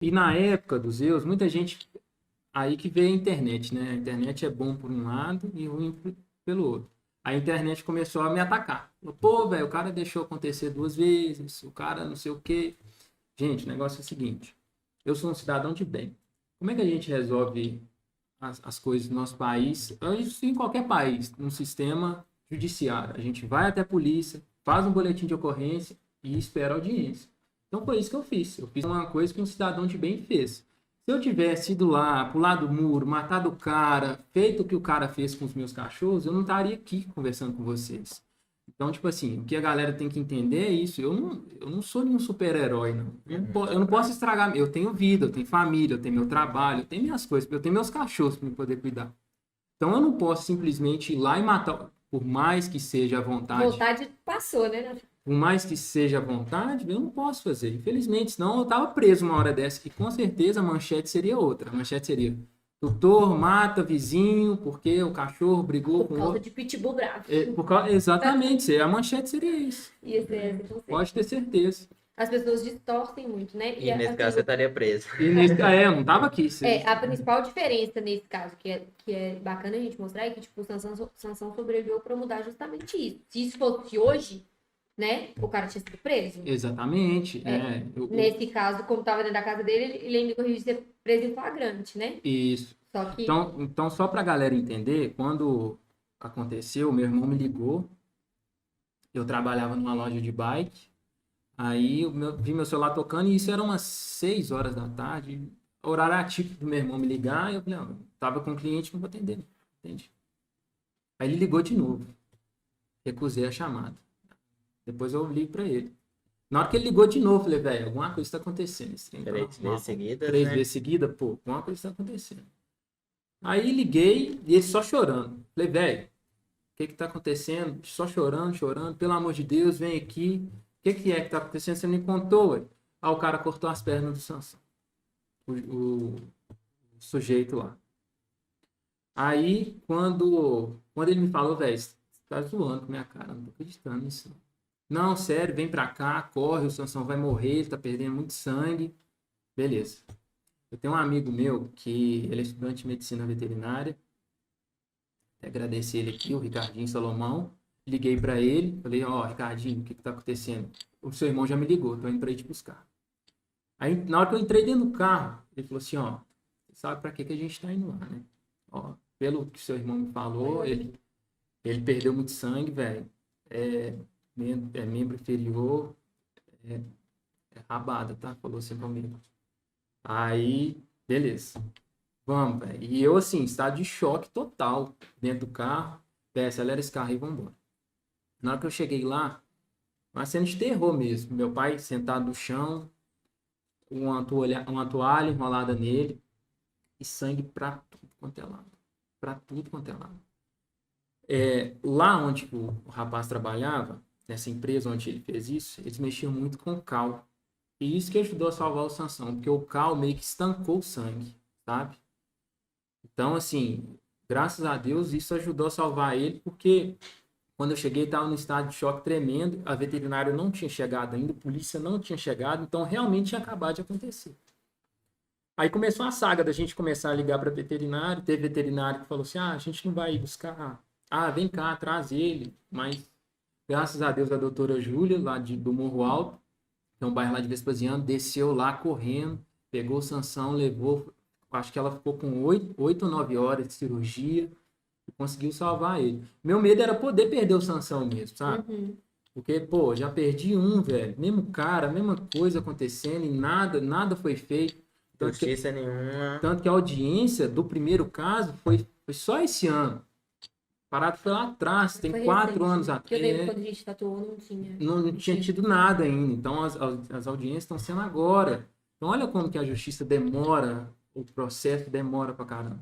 E na época dos Zeus, muita gente aí que veio a internet, né? A internet é bom por um lado e ruim pelo outro. A internet começou a me atacar. Falou, pô, velho, o cara deixou acontecer 2 vezes, o cara não sei o quê. Gente, o negócio é o seguinte: eu sou um cidadão de bem. Como é que a gente resolve as coisas no nosso país? Isso em qualquer país, no sistema judiciário. A gente vai até a polícia, faz um boletim de ocorrência e espera a audiência. Então foi isso que eu fiz. Eu fiz uma coisa que um cidadão de bem fez. Se eu tivesse ido lá, pulado do muro, matado o cara, feito o que o cara fez com os meus cachorros, eu não estaria aqui conversando com vocês. Então, tipo assim, o que a galera tem que entender é isso. Eu não sou nenhum super-herói, não. Eu não posso estragar. Eu tenho vida, eu tenho família, eu tenho meu trabalho, eu tenho minhas coisas, eu tenho meus cachorros para poder cuidar. Então, eu não posso simplesmente ir lá e matar, por mais que seja à vontade. Vontade passou, né? Por mais que seja à vontade, eu não posso fazer. Infelizmente, senão eu estava preso uma hora dessa. E com certeza a manchete seria outra. A manchete seria: tutor mata vizinho porque o cachorro brigou Por com causa outro. de pitbull bravo. Exatamente, a manchete seria isso. Isso é, com Pode certeza. ter certeza. As pessoas distorcem muito, né? E nesse caso Assim, você estaria preso. E nesse, eu não tava aqui. a principal diferença nesse caso, que é bacana a gente mostrar, é que, tipo, o Sansão sobreviveu pra mudar justamente isso. Se isso fosse hoje, né, o cara tinha sido preso. Exatamente. Nesse caso, como tava dentro da casa dele, ele ainda corrigiu de ser preso em flagrante, né? Isso. Só que Então, só pra galera entender, quando aconteceu, meu irmão me ligou. Eu trabalhava numa loja de bike. Aí vi meu celular tocando e isso era umas 6 horas da tarde. Horário atípico do meu irmão me ligar. E eu falei, não, tava com um cliente, não vou atender. Não. Entende? Aí ele ligou de novo. Recusei a chamada. Depois eu ligo pra ele. Na hora que ele ligou de novo, eu falei, velho, alguma coisa está acontecendo. Esse trem tá 3 vezes seguidas, 3 vezes né? seguida, pô, alguma coisa está acontecendo. Aí liguei e ele só chorando. Falei, velho, o que que tá acontecendo? Só chorando, chorando. Pelo amor de Deus, vem aqui. O que que é que tá acontecendo? Você me contou, ué. Aí o cara cortou as pernas do Sansão. O sujeito lá. Aí, quando ele me falou, velho, você tá zoando com a minha cara. Não tô acreditando nisso. Não, sério, vem pra cá, corre, o Sansão vai morrer, ele tá perdendo muito sangue. Beleza. Eu tenho um amigo meu que ele é estudante de medicina veterinária. Agradecer ele aqui, o Ricardinho Salomão. Liguei para ele, falei, ó, Ricardinho, o que que tá acontecendo? O seu irmão já me ligou, tô indo para ir te buscar. Aí, na hora que eu entrei dentro do carro, ele falou assim, ó, você sabe para que que a gente tá indo lá, né? Ó, pelo que seu irmão me falou, ele perdeu muito sangue, velho. É membro inferior, é, é rabada, tá? Falou assim comigo. Aí, beleza. Vamos, velho. E eu, assim, estado de choque total dentro do carro. Acelera esse carro e vambora. Na hora que eu cheguei lá, uma cena de terror mesmo. Meu pai sentado no chão, uma toalha enrolada nele e sangue pra tudo quanto é lado. Pra tudo quanto é lado. Lá onde o rapaz trabalhava, nessa empresa onde ele fez isso, eles mexiam muito com cal. E isso que ajudou a salvar o Sansão, porque o cal meio que estancou o sangue, sabe? Então, assim, graças a Deus isso ajudou a salvar ele, porque quando eu cheguei estava num estado de choque tremendo, a veterinária não tinha chegado ainda, a polícia não tinha chegado, então realmente tinha acabado de acontecer. Aí começou a saga da gente começar a ligar para veterinário, teve veterinário que falou assim, a gente não vai buscar, vem cá, traz ele, mas graças a Deus a doutora Júlia, lá do Morro Alto, que é um bairro lá de Vespasiano, desceu lá correndo, pegou o Sansão, levou, acho que ela ficou com 8 ou 9 horas de cirurgia e conseguiu salvar ele. Meu medo era poder perder o Sansão mesmo, sabe? Porque, pô, já perdi um, velho. Mesmo cara, mesma coisa acontecendo e nada foi feito. Justiça nenhuma. Tanto que a audiência do primeiro caso foi só esse ano. Parado foi lá atrás, tem foi 4 recente. anos Eu lembro atrás. quando a gente tatuou, não tinha. Não tinha tido nada ainda. Então as audiências estão sendo agora. Então olha como que a justiça demora, o processo demora pra caramba.